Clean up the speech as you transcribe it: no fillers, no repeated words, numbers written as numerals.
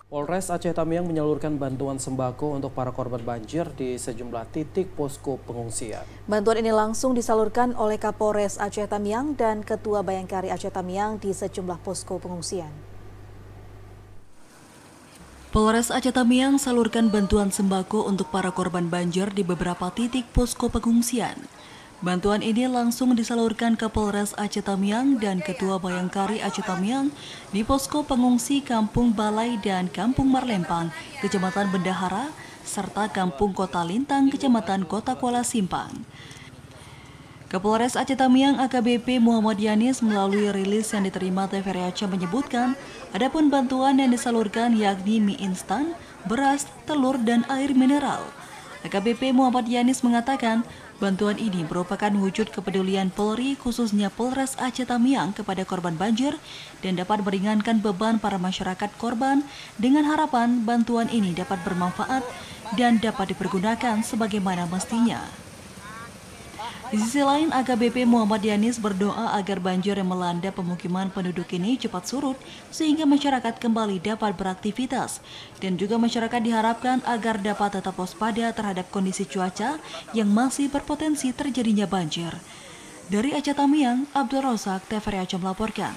Polres Aceh Tamiang menyalurkan bantuan sembako untuk para korban banjir di sejumlah titik posko pengungsian. Bantuan ini langsung disalurkan oleh Kapolres Aceh Tamiang dan Ketua Bayangkari Aceh Tamiang di sejumlah posko pengungsian. Polres Aceh Tamiang salurkan bantuan sembako untuk para korban banjir di beberapa titik posko pengungsian. Bantuan ini langsung disalurkan ke Polres Aceh Tamiang dan Ketua Bayangkari Aceh Tamiang di posko pengungsi Kampung Balai dan Kampung Marlempang, Kecamatan Bendahara, serta Kampung Kota Lintang, Kecamatan Kota Kuala Simpang. Kapolres Aceh Tamiang AKBP Muhammad Yanis melalui rilis yang diterima TVRI Aceh menyebutkan, adapun bantuan yang disalurkan yakni mie instan, beras, telur, dan air mineral. AKBP Muhammad Yanis mengatakan, bantuan ini merupakan wujud kepedulian Polri khususnya Polres Aceh Tamiang kepada korban banjir dan dapat meringankan beban para masyarakat korban dengan harapan bantuan ini dapat bermanfaat dan dapat dipergunakan sebagaimana mestinya. Di sisi lain, AKBP Muhammad Yanis berdoa agar banjir yang melanda pemukiman penduduk ini cepat surut sehingga masyarakat kembali dapat beraktivitas. Dan juga masyarakat diharapkan agar dapat tetap waspada terhadap kondisi cuaca yang masih berpotensi terjadinya banjir. Dari Aceh Tamiang, Abdul Rozak, TVRI Aceh melaporkan.